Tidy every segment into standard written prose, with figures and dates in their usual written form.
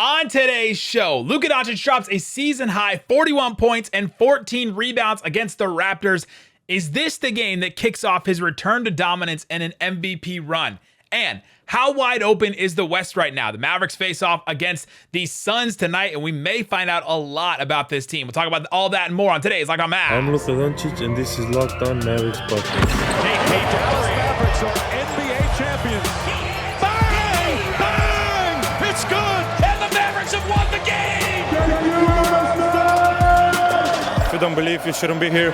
On today's show, Luka Doncic drops a season-high 41 points and 14 rebounds against the Raptors. Is this the game that kicks off his return to dominance and an MVP run? And how wide open is the West right now? The Mavericks face off against the Suns tonight, and we may find out a lot about this team. We'll talk about all that and more on today's Locked On Mavs. I'm Luka Doncic, and this is Locked On Mavericks podcast. Dallas Mavericks are NBA champions. Bang! Bang! It's good! And the Mavericks have won the game! If you don't believe, you shouldn't be here.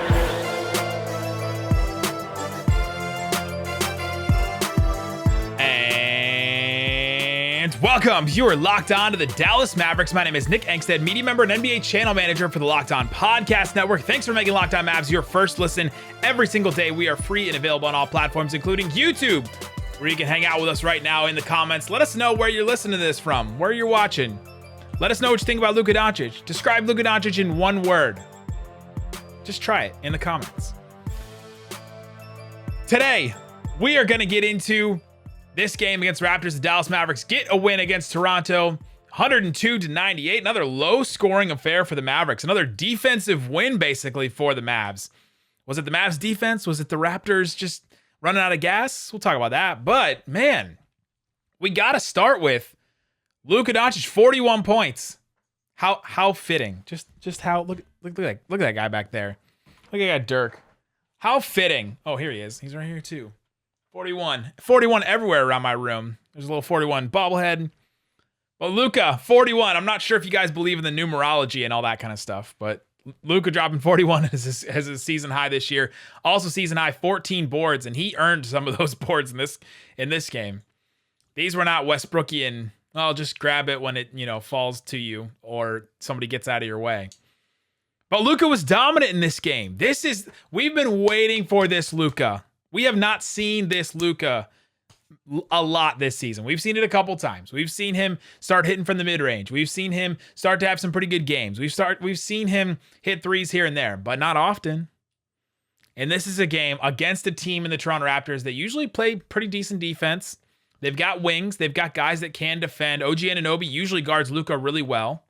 Welcome. You are locked on to the Dallas Mavericks. My name is Nick Angstadt, media member and NBA channel manager for the Locked On Podcast Network. Thanks for making Locked On Mavs your first listen every single day. We are free and available on all platforms, including YouTube, where you can hang out with us right now in the comments. Let us know where you're listening to this from, where you're watching. Let us know what you think about Luka Doncic. Describe Luka Doncic in one word. Just try it in the comments. Today, we are going to get into this game against Raptors. The Dallas Mavericks get a win against Toronto, 102-98. Another low-scoring affair for the Mavericks. Another defensive win, basically, for the Mavs. Was it the Mavs' defense? Was it the Raptors just running out of gas? We'll talk about that. But, man, we got to start with Luka Doncic, 41 points. How fitting. Just how, look at that guy back there. Look at that Dirk. How fitting. Oh, here he is. He's right here, too. 41 everywhere around my room. There's a little 41 bobblehead. But Luka, 41. I'm not sure if you guys believe in the numerology and all that kind of stuff, but Luka dropping 41 as his season high this year. Also season high 14 boards, and he earned some of those boards in this game. These were not Westbrookian, well, just grab it when it, falls to you or somebody gets out of your way. But Luka was dominant in this game. We've been waiting for this Luka. We have not seen this Luka a lot this season. We've seen it a couple times. We've seen him start hitting from the mid-range. We've seen him start to have some pretty good games. We've seen him hit threes here and there, but not often. And this is a game against a team in the Toronto Raptors that usually play pretty decent defense. They've got wings. They've got guys that can defend. OG Anunoby usually guards Luka really well.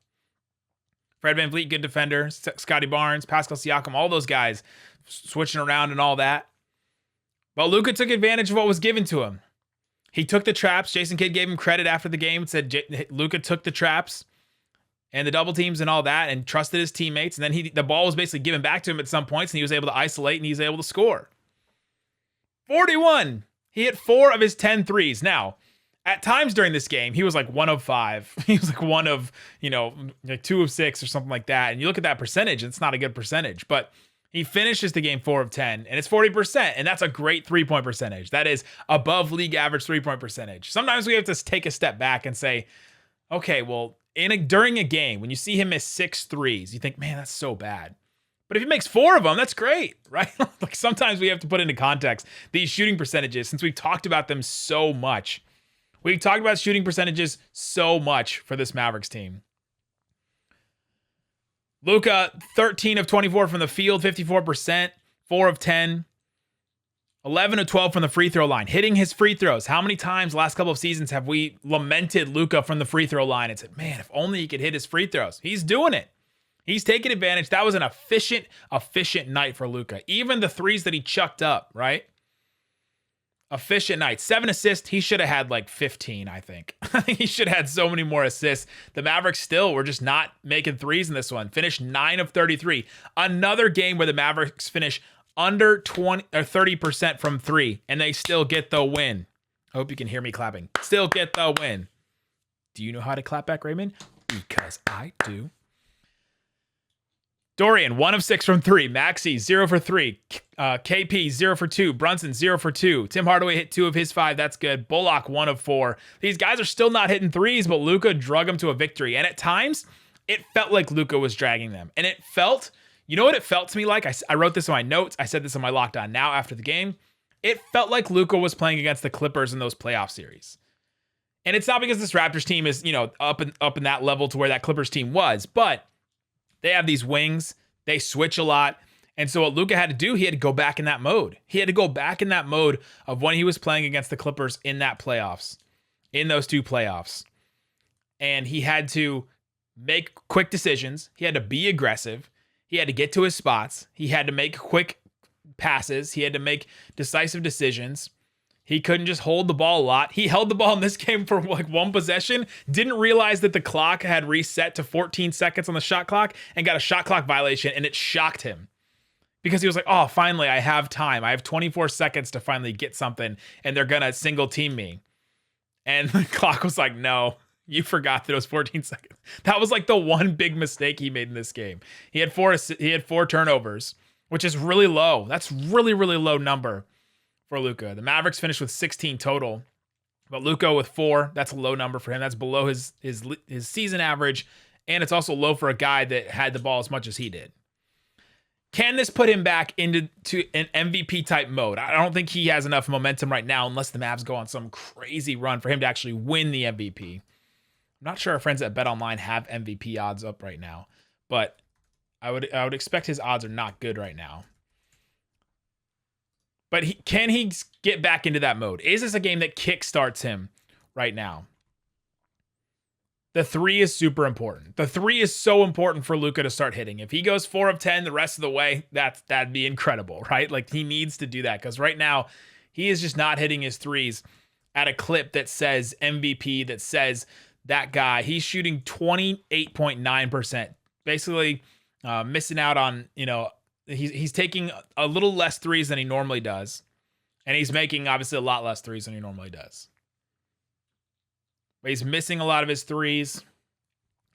Fred VanVleet, good defender. Scotty Barnes, Pascal Siakam, all those guys switching around and all that. Well, Luka took advantage of what was given to him. He took the traps. Jason Kidd gave him credit after the game and said Luka took the traps and the double teams and all that and trusted his teammates. And then the ball was basically given back to him at some points, and he was able to isolate and he was able to score. 41. He hit 4 of his 10 threes. Now, at times during this game, he was like 1 of 5. He was like 1 of, like 2 of 6 or something like that. And you look at that percentage, it's not a good percentage, but he finishes the game 4 of 10, and it's 40%, and that's a great three-point percentage. That is above league average three-point percentage. Sometimes we have to take a step back and say, okay, well, during a game, when you see him miss 6 threes, you think, man, that's so bad. But if he makes 4 of them, that's great, right? Like sometimes we have to put into context these shooting percentages, since we've talked about them so much. We've talked about shooting percentages so much for this Mavericks team. Luka, 13 of 24 from the field, 54%, 4 of 10, 11 of 12 from the free throw line, hitting his free throws. How many times last couple of seasons have we lamented Luka from the free throw line and said, man, if only he could hit his free throws. He's doing it. He's taking advantage. That was an efficient night for Luka. Even the threes that he chucked up, right? Efficient night. 7 assists. He should have had like 15, I think. I think he should have had so many more assists. The Mavericks still were just not making threes in this one. Finished 9 of 33. Another game where the Mavericks finish under 20 or 30% from 3, and they still get the win. I hope you can hear me clapping. Still get the win. Do you know how to clap back, Raymond? Because I do. Dorian, 1 of 6 from 3. Maxey, 0 for 3. KP, 0 for 2. Brunson, 0 for 2. Tim Hardaway hit 2 of his 5. That's good. Bullock, 1 of 4. These guys are still not hitting threes, but Luka drug them to a victory. And at times, it felt like Luka was dragging them. And it felt, you know what it felt to me like? I wrote this in my notes. I said this in my Locked On Now after the game. It felt like Luka was playing against the Clippers in those playoff series. And it's not because this Raptors team is, up in that level to where that Clippers team was, but they have these wings. They switch a lot. And so what Luka had to do, he had to go back in that mode. He had to go back in that mode of when he was playing against the Clippers in those 2 playoffs. and he had to make quick decisions. He had to be aggressive. He had to get to his spots. He had to make quick passes. He had to make decisive decisions. He couldn't just hold the ball a lot. He held the ball in this game for like one possession, didn't realize that the clock had reset to 14 seconds on the shot clock, and got a shot clock violation, and it shocked him. Because he was like, oh, finally, I have time. I have 24 seconds to finally get something, and they're going to single team me. And the clock was like, no, you forgot that it was 14 seconds. That was like the one big mistake he made in this game. He had four turnovers, which is really low. That's really, really low number for Luka. The Mavericks finished with 16 total, but Luka with 4, that's a low number for him. That's below his season average, and it's also low for a guy that had the ball as much as he did. Can this put him back into an MVP type mode? I don't think he has enough momentum right now unless the Mavs go on some crazy run for him to actually win the MVP. I'm not sure our friends at BetOnline have MVP odds up right now, but I would expect his odds are not good right now. But can he get back into that mode? Is this a game that kickstarts him right now? The 3 is super important. The 3 is so important for Luka to start hitting. If he goes 4 of 10 the rest of the way, that'd be incredible, right? Like, he needs to do that, because right now he is just not hitting his threes at a clip that says MVP, that says that guy. He's shooting 28.9%, basically missing out on, he's taking a little less threes than he normally does, and he's making obviously a lot less threes than he normally does. But he's missing a lot of his threes,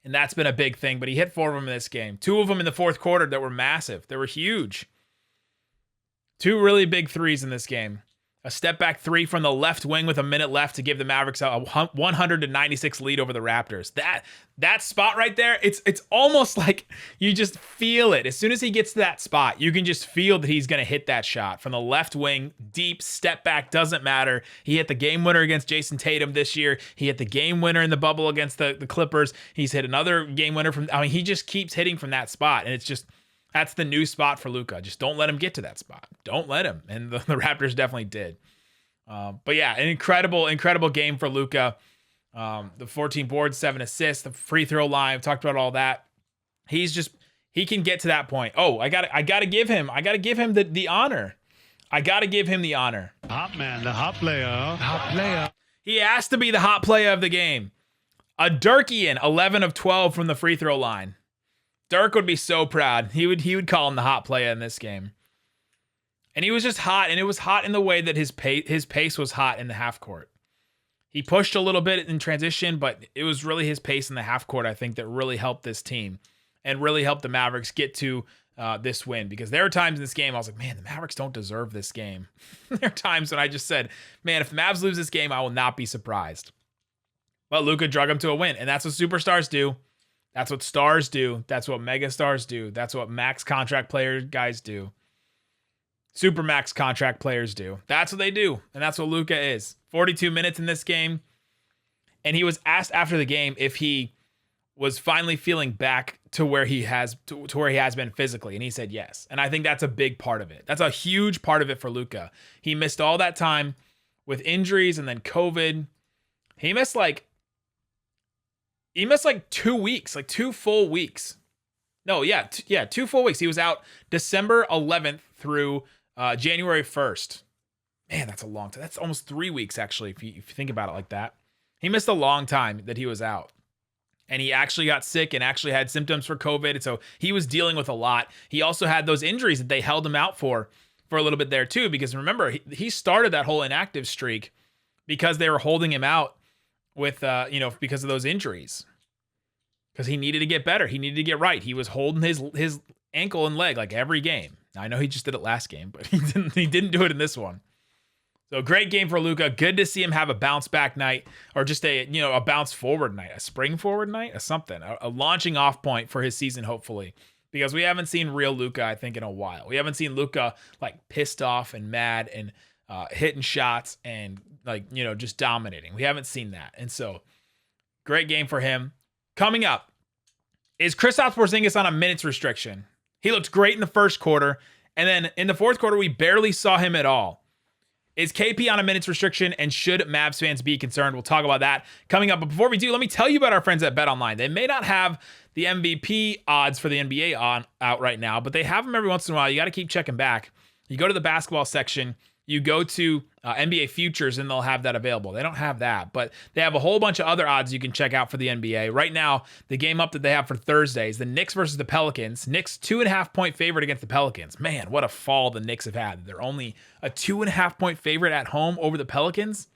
and that's been a big thing. But he hit 4 of them in this game. 2 of them in the fourth quarter that were massive. They were huge. 2 really big threes in this game. A step back 3 from the left wing with a minute left to give the Mavericks a 196 lead over the Raptors. That spot right there, it's almost like you just feel it. As soon as he gets to that spot, you can just feel that he's going to hit that shot from the left wing. Deep step back, doesn't matter. He hit the game winner against Jason Tatum this year. He hit the game winner in the bubble against the Clippers. He's hit another game winner he just keeps hitting from that spot, and it's just, that's the new spot for Luka. Just don't let him get to that spot. Don't let him. And the Raptors definitely did. But yeah, an incredible game for Luka. The 14 boards, 7 assists, the free throw line. I've talked about all that. He can get to that point. Oh, I gotta give him the honor. I gotta give him the honor. Hot man, the hot player. He has to be the hot player of the game. A Dirkian, 11 of 12 from the free throw line. Dirk would be so proud. He would call him the hot player in this game. And he was just hot, and it was hot in the way that his pace was hot in the half court. He pushed a little bit in transition, but it was really his pace in the half court, I think, that really helped this team and really helped the Mavericks get to this win. Because there are times in this game I was like, man, the Mavericks don't deserve this game. There are times when I just said, man, if the Mavs lose this game, I will not be surprised. But Luka drug him to a win, and that's what superstars do. That's what stars do. That's what mega stars do. That's what max contract player guys do. Super max contract players do. That's what they do. And that's what Luka is. 42 minutes in this game. And he was asked after the game if he was finally feeling back to where he has been physically. And he said yes. And I think that's a big part of it. That's a huge part of it for Luka. He missed all that time with injuries and then COVID. He missed like 2 weeks, like 2 full weeks. No, yeah, 2 full weeks. He was out December 11th through January 1st. Man, that's a long time. That's almost 3 weeks, actually, if you think about it like that. He missed a long time that he was out. And he actually got sick and actually had symptoms for COVID. And so he was dealing with a lot. He also had those injuries that they held him out for a little bit there, too. Because remember, he started that whole inactive streak because they were holding him out with, because of those injuries. Because he needed to get better. He needed to get right. He was holding his ankle and leg like every game. I know he just did it last game, but he didn't do it in this one. So great game for Luka. Good to see him have a bounce back night, or just a bounce forward night, a spring forward night, a launching off point for his season, hopefully. Because we haven't seen real Luka, I think, in a while. We haven't seen Luka like pissed off and mad and hitting shots and just dominating. We haven't seen that. And so great game for him. Coming up is Kristaps Porzingis on a minutes restriction. He looked great in the first quarter, and then in the fourth quarter, we barely saw him at all. Is KP on a minutes restriction, and should Mavs fans be concerned? We'll talk about that coming up. But before we do, let me tell you about our friends at BetOnline. They may not have the MVP odds for the NBA out right now, but they have them every once in a while. You got to keep checking back. You go to the basketball section, you go to NBA futures, and they'll have that available. They don't have that, but they have a whole bunch of other odds you can check out for the NBA. Right now, the game up that they have for Thursday is the Knicks versus the Pelicans. Knicks 2.5-point favorite against the Pelicans. Man, what a fall the Knicks have had. They're only a 2.5-point favorite at home over the Pelicans.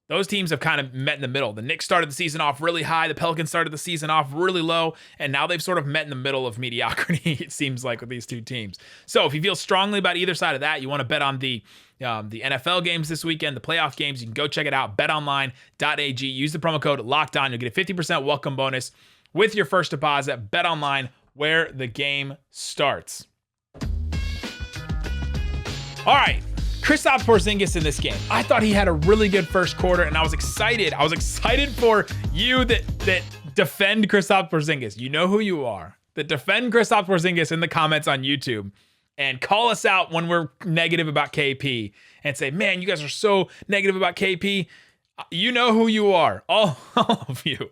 Those teams have kind of met in the middle. The Knicks started the season off really high. The Pelicans started the season off really low. And now they've sort of met in the middle of mediocrity, it seems like, with these two teams. So if you feel strongly about either side of that, you want to bet on the NFL games this weekend, the playoff games, you can go check it out, betonline.ag. Use the promo code LOCKEDON. You'll get a 50% welcome bonus with your first deposit. BetOnline, where the game starts. All right. Kristaps Porzingis in this game. I thought he had a really good first quarter, and I was excited. I was excited for you that defend Kristaps Porzingis. You know who you are. That defend Kristaps Porzingis in the comments on YouTube and call us out when we're negative about KP and say, man, you guys are so negative about KP. You know who you are. All of you.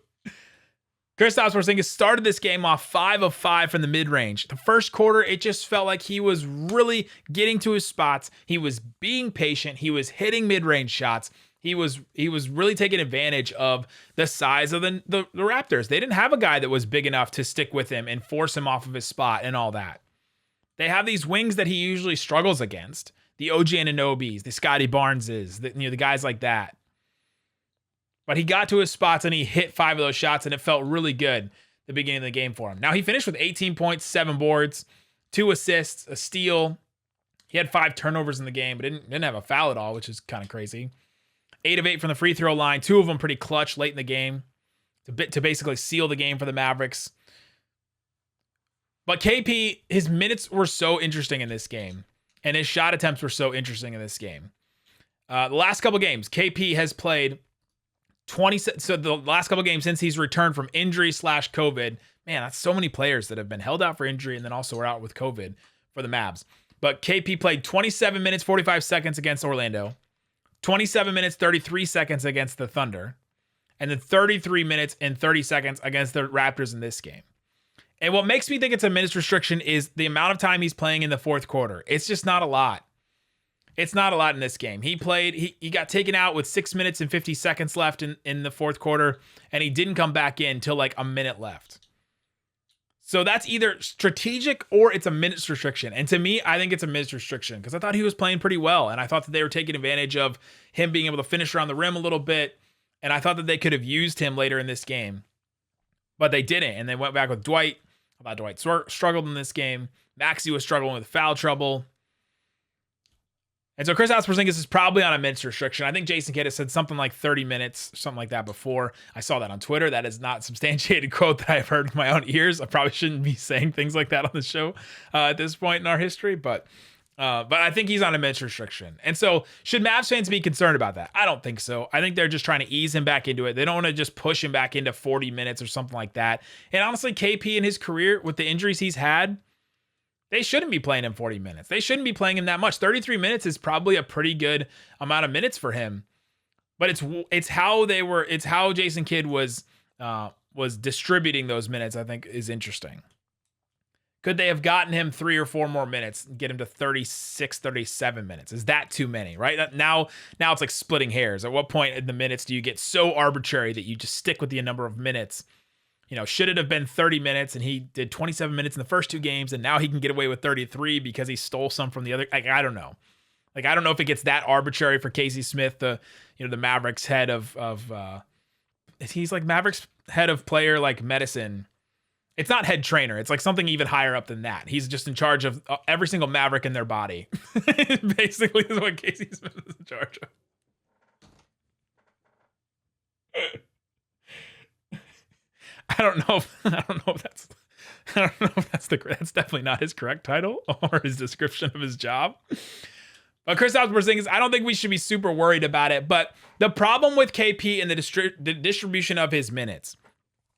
Kristaps Porzingis started this game off 5 of 5 from the mid-range. The first quarter, it just felt like he was really getting to his spots. He was being patient. He was hitting mid-range shots. He was really taking advantage of the size of the Raptors. They didn't have a guy that was big enough to stick with him and force him off of his spot and all that. They have these wings that he usually struggles against. The OG Anunobys, the Scotty Barneses, the guys like that. But he got to his spots and he hit 5 of those shots, and it felt really good at the beginning of the game for him. Now, he finished with 18 points, 7 boards, 2 assists, a steal. He had 5 turnovers in the game, but didn't have a foul at all, which is kind of crazy. 8 of 8 from the free throw line, 2 of them pretty clutch late in the game to basically seal the game for the Mavericks. But KP, his minutes were so interesting in this game, and his shot attempts were so interesting in this game. The last couple games, KP has played 20. So the last couple games since he's returned from injury/COVID, man, that's so many players that have been held out for injury and then also are out with COVID for the Mavs. But KP played 27 minutes, 45 seconds against Orlando, 27 minutes, 33 seconds against the Thunder, and then 33 minutes and 30 seconds against the Raptors in this game. And what makes me think it's a minutes restriction is the amount of time he's playing in the fourth quarter. It's just not a lot. It's not a lot in this game. He got taken out with 6 minutes and 50 seconds left in the fourth quarter, and he didn't come back in till like a minute left. So that's either strategic or it's a minutes restriction. And to me, I think it's a minutes restriction because I thought he was playing pretty well, and I thought that they were taking advantage of him being able to finish around the rim a little bit, and I thought that they could have used him later in this game. But they didn't, and they went back with Dwight. I thought Dwight struggled in this game. Maxey was struggling with foul trouble. And so Kristaps Porzingis is probably on a minutes restriction. I think Jason Kidd has said something like 30 minutes, something like that before. I saw that on Twitter. That is not a substantiated quote that I've heard with my own ears. I probably shouldn't be saying things like that on the show at this point in our history, but I think he's on a minutes restriction. And so should Mavs fans be concerned about that? I don't think so. I think they're just trying to ease him back into it. They don't want to just push him back into 40 minutes or something like that. And honestly, KP in his career with the injuries he's had, they shouldn't be playing him 40 minutes. They shouldn't be playing him that much. 33 minutes is probably a pretty good amount of minutes for him. But it's how Jason Kidd was distributing those minutes, I think, is interesting. Could they have gotten him 3 or 4 more minutes and get him to 36, 37 minutes? Is that too many, right? Now it's like splitting hairs. At what point in the minutes do you get so arbitrary that you just stick with the number of minutes? You know, should it have been 30 minutes and he did 27 minutes in the first 2 games and now he can get away with 33 because he stole some from the other? Like, I don't know. Like, I don't know if it gets that arbitrary for Finney-Smith, the Mavericks head of he's like Mavericks head of player like medicine. It's not head trainer. It's like something even higher up than that. He's just in charge of every single Maverick in their body. Basically is what Finney-Smith is in charge of. I don't know if that's definitely not his correct title or his description of his job. But Kristaps Porzingis, I don't think we should be super worried about it. But the problem with KP and the distribution of his minutes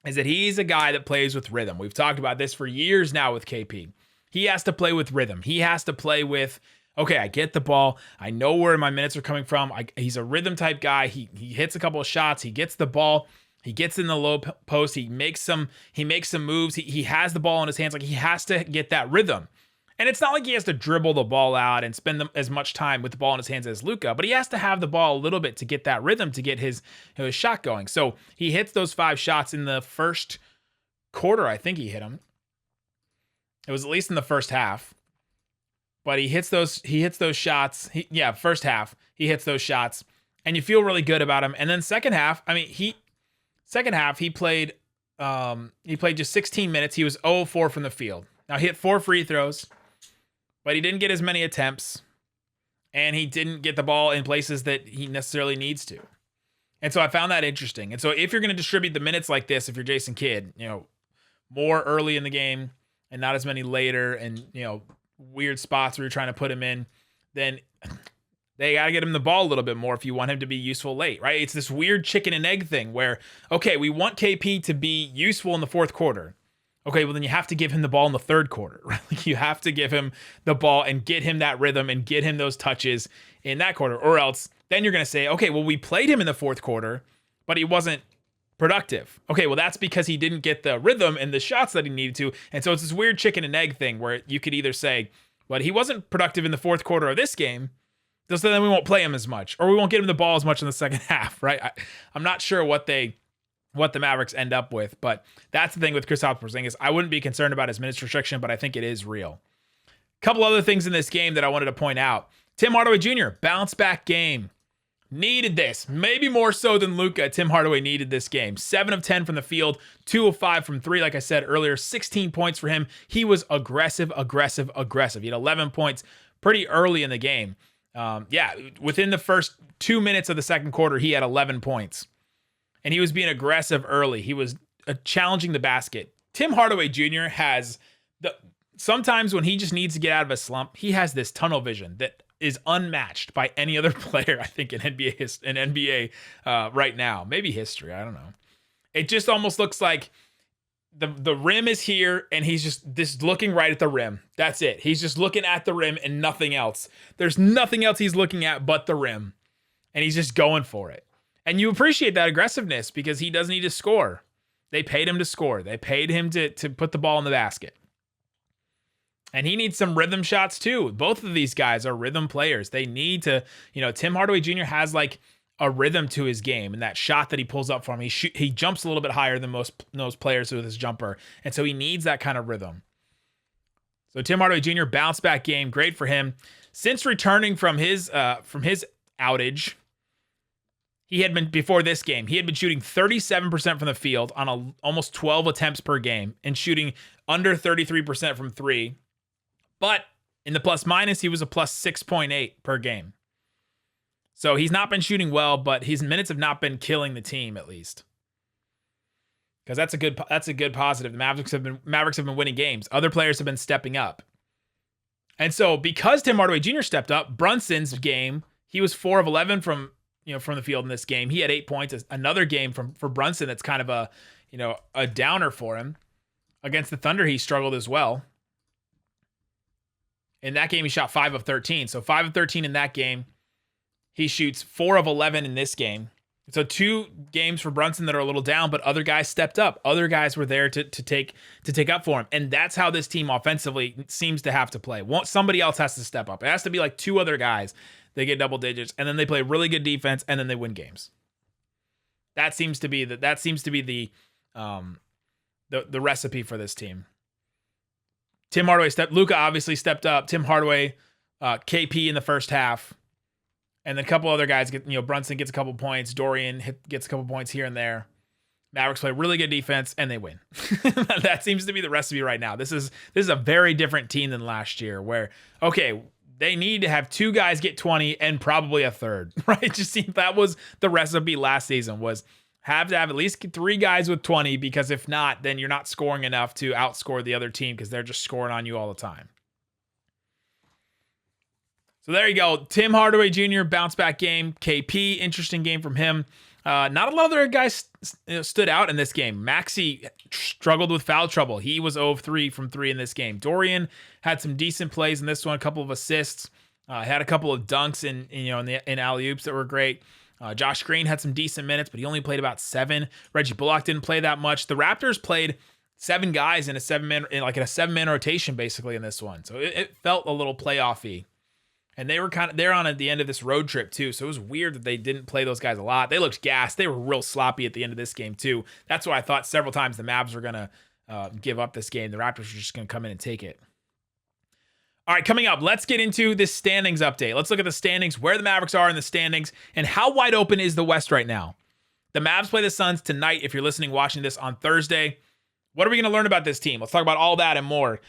is that he's a guy that plays with rhythm. We've talked about this for years now with KP. He has to play with rhythm. He has to play with okay, I get the ball. I know where my minutes are coming from. He's a rhythm type guy. He hits a couple of shots. He gets the ball. He gets in the low post. He makes some moves. He has the ball in his hands. Like, he has to get that rhythm. And it's not like he has to dribble the ball out and spend as much time with the ball in his hands as Luka, but he has to have the ball a little bit to get that rhythm, to get his shot going. So he hits those 5 shots in the first quarter. I think he hit them. It was at least in the first half. But he hits those shots. First half, he hits those shots, and you feel really good about him. And then second half, he played just 16 minutes. He was 0-4 from the field. Now, he hit 4 free throws, but he didn't get as many attempts, and he didn't get the ball in places that he necessarily needs to. And so I found that interesting. And so if you're going to distribute the minutes like this, if you're Jason Kidd, more early in the game and not as many later, and, weird spots where you're trying to put him in, then they got to get him the ball a little bit more if you want him to be useful late, right? It's this weird chicken and egg thing where, okay, we want KP to be useful in the fourth quarter. Okay, well, then you have to give him the ball in the third quarter, right? Like, you have to give him the ball and get him that rhythm and get him those touches in that quarter, or else then you're going to say, okay, well, we played him in the fourth quarter, but he wasn't productive. Okay, well, that's because he didn't get the rhythm and the shots that he needed to. And so it's this weird chicken and egg thing where you could either say, well, he wasn't productive in the fourth quarter of this game, so then we won't play him as much, or we won't get him the ball as much in the second half, right? I'm not sure what the Mavericks end up with, but that's the thing with Kristaps Porzingis. I wouldn't be concerned about his minutes restriction, but I think it is real. A couple other things in this game that I wanted to point out. Tim Hardaway Jr., bounce back game. Needed this, maybe more so than Luka. Tim Hardaway needed this game. 7 of 10 from the field, 2 of 5 from 3. Like I said earlier, 16 points for him. He was aggressive. He had 11 points pretty early in the game. Within the first 2 minutes of the second quarter, he had 11 points. And he was being aggressive early. He was challenging the basket. Tim Hardaway Jr. has sometimes when he just needs to get out of a slump, he has this tunnel vision that is unmatched by any other player, I think, in NBA right now. Maybe history, I don't know. It just almost looks like the rim is here, and he's just looking right at the rim. That's it. He's just looking at the rim and nothing else. There's nothing else he's looking at but the rim, and he's just going for it. And you appreciate that aggressiveness because he doesn't need to score. They paid him to score. They paid him to put the ball in the basket. And he needs some rhythm shots too. Both of these guys are rhythm players. They need to, Tim Hardaway Jr. has like a rhythm to his game, and that shot that he pulls up for him, he jumps a little bit higher than most players with his jumper. And so he needs that kind of rhythm. So Tim Hardaway Jr. bounce back game, great for him. Since returning from his outage, he had been, before this game, he had been shooting 37% from the field on almost 12 attempts per game and shooting under 33% from 3. But in the plus minus, he was a plus 6.8 per game. So he's not been shooting well, but his minutes have not been killing the team, at least. Because that's a good positive. The Mavericks have been winning games. Other players have been stepping up. And so because Tim Hardaway Jr. stepped up, Brunson's game, he was 4 of 11 from the field in this game. He had 8 points. Another game for Brunson that's kind of a downer for him. Against the Thunder, he struggled as well. In that game, he shot 5 of 13. So 5 of 13 in that game. He shoots 4 of 11 in this game. So 2 games for Brunson that are a little down, but other guys stepped up. Other guys were there to take up for him. And that's how this team offensively seems to have to play. Somebody else has to step up. It has to be like 2 other guys. They get double digits, and then they play really good defense, and then they win games. That seems to be the recipe for this team. Tim Hardaway Luka obviously stepped up. Tim Hardaway, KP in the first half, and then a couple other guys get. Brunson gets a couple points. Dorian gets a couple points here and there. Mavericks play really good defense, and they win. That seems to be the recipe right now. This is a very different team than last year, where they need to have 2 guys get 20 and probably a third, right? Just see, that was the recipe last season, was have to have at least 3 guys with 20, because if not, then you're not scoring enough to outscore the other team because they're just scoring on you all the time. So there you go. Tim Hardaway Jr. bounce back game. KP, interesting game from him. Not a lot of other guys stood out in this game. Maxey struggled with foul trouble. He was 0 of 3 from 3 in this game. Dorian had some decent plays in this one, a couple of assists. Had a couple of dunks in alley-oops that were great. Josh Green had some decent minutes, but he only played about 7. Reggie Bullock didn't play that much. The Raptors played 7 guys in a 7-man rotation basically in this one. So it felt a little playoffy. And they're on at the end of this road trip too. So it was weird that they didn't play those guys a lot. They looked gassed. They were real sloppy at the end of this game too. That's why I thought several times the Mavs were going to give up this game. The Raptors were just going to come in and take it. All right, coming up, let's get into this standings update. Let's look at the standings, where the Mavericks are in the standings, and how wide open is the West right now. The Mavs play the Suns tonight if you're watching this on Thursday. What are we going to learn about this team? Let's talk about all that and more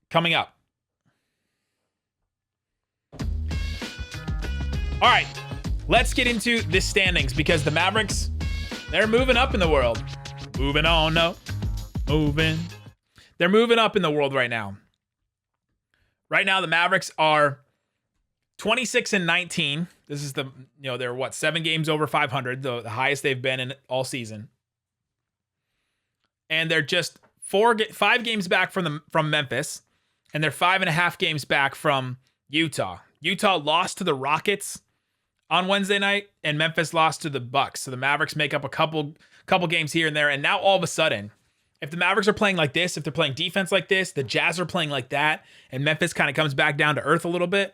coming up. All right, let's get into the standings because the Mavericks, they're moving up in the world. Moving on, no. Moving. They're moving up in the world right now. Right now, the Mavericks are 26-19. This is they're 7 games over 500, the highest they've been in all season. And they're just 5 games back from Memphis, and they're 5.5 games back from Utah. Utah lost to the Rockets on Wednesday night, and Memphis lost to the Bucks. So the Mavericks make up a couple games here and there, and now all of a sudden, if the Mavericks are playing like this, if they're playing defense like this, the Jazz are playing like that, and Memphis kind of comes back down to earth a little bit,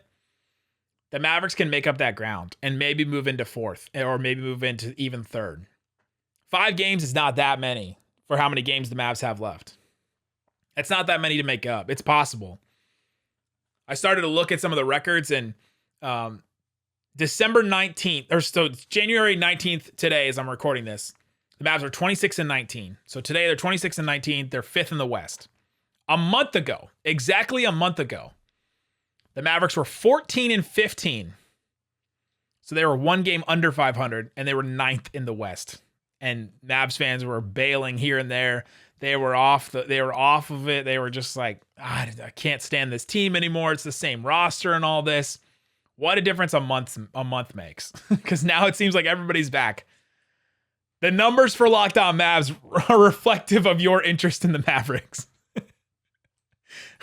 the Mavericks can make up that ground and maybe move into 4th or maybe move into even 3rd. 5 games is not that many for how many games the Mavs have left. It's not that many to make up. It's possible. I started to look at some of the records, and December 19th, it's January 19th today as I'm recording this. The Mavs are 26-19. So today they're 26-19. They're 5th in the West. Exactly a month ago, the Mavericks were 14-15. So they were 1 game under 500, and they were 9th in the West. And Mavs fans were bailing here and there. They were off of it. They were just like, I can't stand this team anymore. It's the same roster and all this. What a difference a month makes. Because now it seems like everybody's back. The numbers for Locked On Mavs are reflective of your interest in the Mavericks.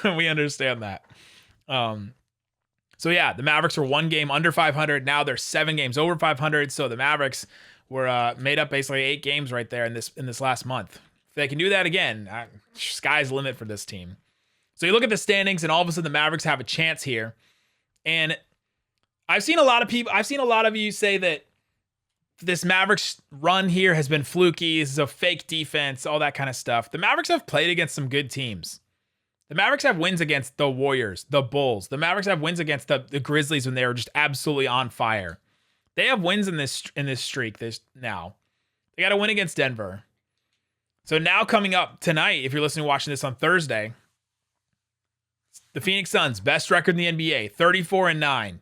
We understand that. So yeah, the Mavericks were 1 game under 500. Now they're 7 games over 500. So the Mavericks were made up basically 8 games right there in this last month. If they can do that again, sky's the limit for this team. So you look at the standings, and all of a sudden the Mavericks have a chance here. And I've seen a lot of you say that this Mavericks run here has been fluky. This is a fake defense, all that kind of stuff. The Mavericks have played against some good teams. The Mavericks have wins against the Warriors, the Bulls. The Mavericks have wins against the Grizzlies when they were just absolutely on fire. They have wins in this streak now. They got a win against Denver. So now coming up tonight, if you're watching this on Thursday, the Phoenix Suns, best record in the NBA, 34-9.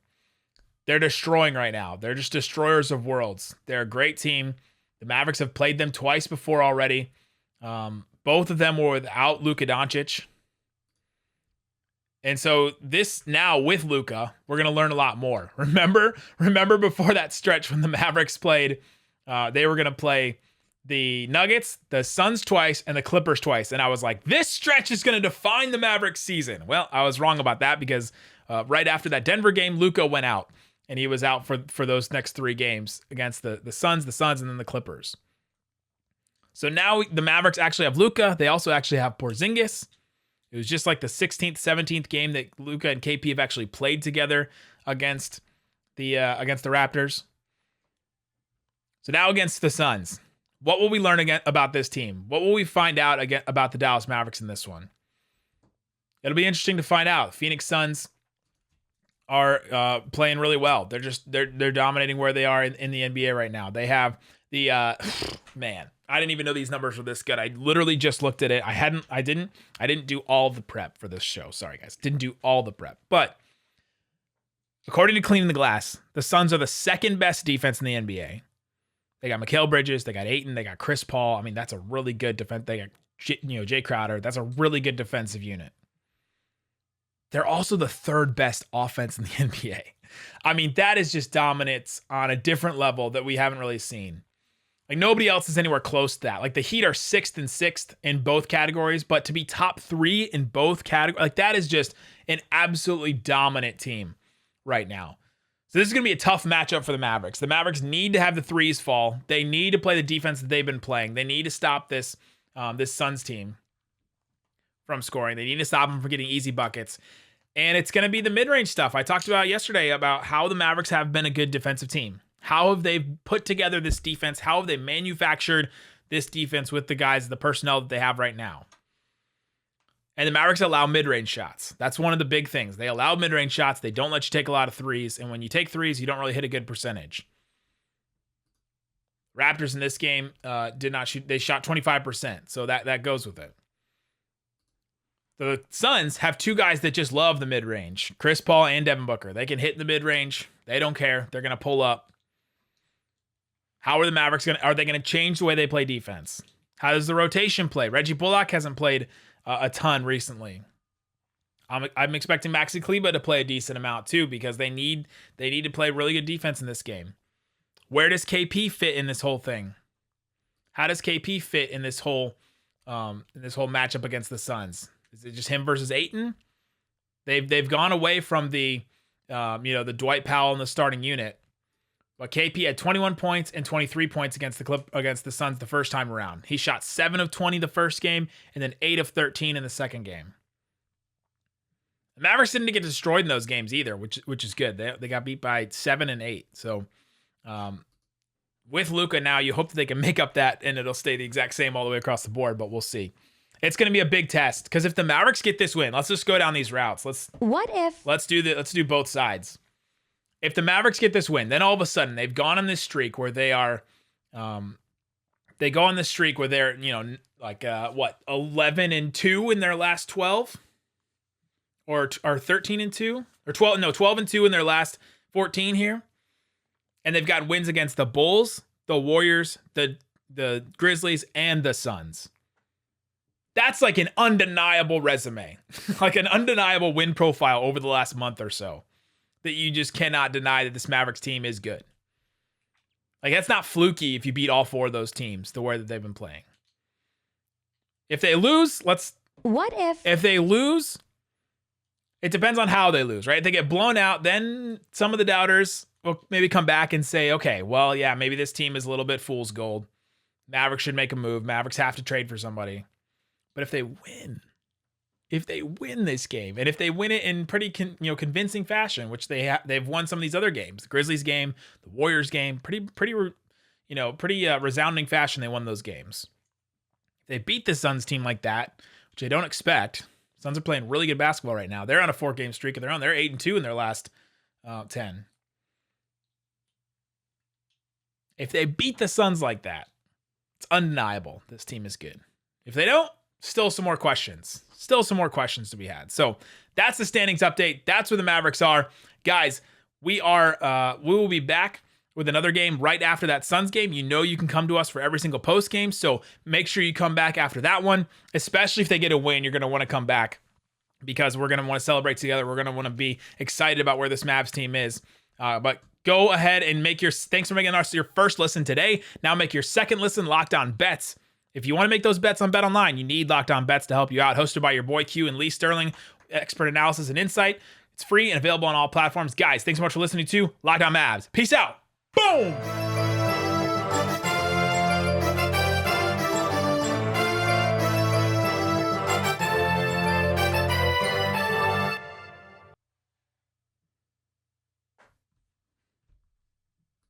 They're destroying right now. They're just destroyers of worlds. They're a great team. The Mavericks have played them twice before already. Both of them were without Luka Doncic. And so this now with Luka, we're going to learn a lot more. Remember before that stretch when the Mavericks played, they were going to play the Nuggets, the Suns twice, and the Clippers twice. And I was like, this stretch is going to define the Mavericks season. Well, I was wrong about that because right after that Denver game, Luka went out. And he was out for those next 3 games against the Suns, and then the Clippers. So now the Mavericks actually have Luka. They also actually have Porzingis. It was just like the 16th, 17th game that Luka and KP have actually played together against the Raptors. So now against the Suns, what will we learn about this team? What will we find out about the Dallas Mavericks in this one? It'll be interesting to find out. Phoenix Suns are playing really well. They're dominating where they are in the NBA right now. They have the man. I didn't even know these numbers were this good. I literally just looked at it. I didn't do all the prep for this show. Sorry guys, didn't do all the prep. But according to Cleaning the Glass, the Suns are the 2nd best defense in the NBA. They got Mikal Bridges, they got Ayton, they got Chris Paul. I mean, that's a really good defense. They got Jay Crowder. That's a really good defensive unit. They're also the 3rd best offense in the NBA. I mean, that is just dominance on a different level that we haven't really seen. Like, nobody else is anywhere close to that. Like, the Heat are 6th in both categories, but to be top 3 in both categories, like, that is just an absolutely dominant team. right now. So this is going to be a tough matchup for the Mavericks. The Mavericks need to have the threes fall. They need to play the defense that they've been playing. They need to stop this Suns team from scoring. They need to stop them from getting easy buckets. And it's going to be the mid-range stuff. I talked about yesterday about how the Mavericks have been a good defensive team. How have they put together this defense? How have they manufactured this defense with the guys, the personnel that they have right now? And the Mavericks allow mid-range shots. That's one of the big things. They allow mid-range shots. They don't let you take a lot of threes. And when you take threes, you don't really hit a good percentage. Raptors in this game did not shoot. They shot 25%. So that goes with it. The Suns have two guys that just love the mid-range. Chris Paul and Devin Booker. They can hit in the mid-range. They don't care. They're going to pull up. How are the Mavericks going to... Are they going to change the way they play defense? How does the rotation play? Reggie Bullock hasn't played a ton recently. I'm expecting Maxi Kleber to play a decent amount too, because they need to play really good defense in this game. Where does KP fit in this whole thing? How does KP fit in this whole matchup against the Suns? Is it just him versus Ayton? They've gone away from the Dwight Powell in the starting unit. But KP had 21 points and 23 points against the Suns the first time around. He shot 7 of 20 the first game and then 8 of 13 in the second game. The Mavericks didn't get destroyed in those games either, which is good. They got beat by 7 and 8. So with Luka now, you hope that they can make up that and it'll stay the exact same all the way across the board, but we'll see. It's going to be a big test because if the Mavericks get this win, let's just go down these routes. Let's do both sides. If the Mavericks get this win, then all of a sudden they've gone on this streak where they are, they go on this streak where they're, 11-2 in their last 12, or 13-2, or 12-2 in their last 14 here, and they've got wins against the Bulls, the Warriors, the Grizzlies, and the Suns. That's like an undeniable resume, like an undeniable win profile over the last month or so. That you just cannot deny that this Mavericks team is good. Like, that's not fluky if you beat all 4 of those teams the way that they've been playing. If they lose, if they lose, it depends on how they lose, right? If they get blown out, then some of the doubters will maybe come back and say, okay, well, yeah, maybe this team is a little bit fool's gold. Mavericks should make a move. Mavericks have to trade for somebody. But if they win this game, and if they win it in pretty convincing fashion, which they've won some of these other games, the Grizzlies game, the Warriors game, pretty resounding fashion, they won those games. If they beat the Suns team like that, which I don't expect. Suns are playing really good basketball right now. They're on a 4-game streak of their own. They're 8-2 in their last 10. If they beat the Suns like that, it's undeniable this team is good. If they don't, still some more questions. Still some more questions to be had. So that's the standings update. That's where the Mavericks are. Guys, we will be back with another game right after that Suns game. You know you can come to us for every single post game. So make sure you come back after that one, especially if they get a win. You're going to want to come back because we're going to want to celebrate together. We're going to want to be excited about where this Mavs team is. But go ahead and thanks for making us your first listen today. Now make your second listen Locked On Bets. If you want to make those bets on BetOnline, you need Locked On Bets to help you out. Hosted by your boy Q and Lee Sterling, expert analysis and insight. It's free and available on all platforms. Guys, thanks so much for listening to Locked On Mavs. Peace out. Boom!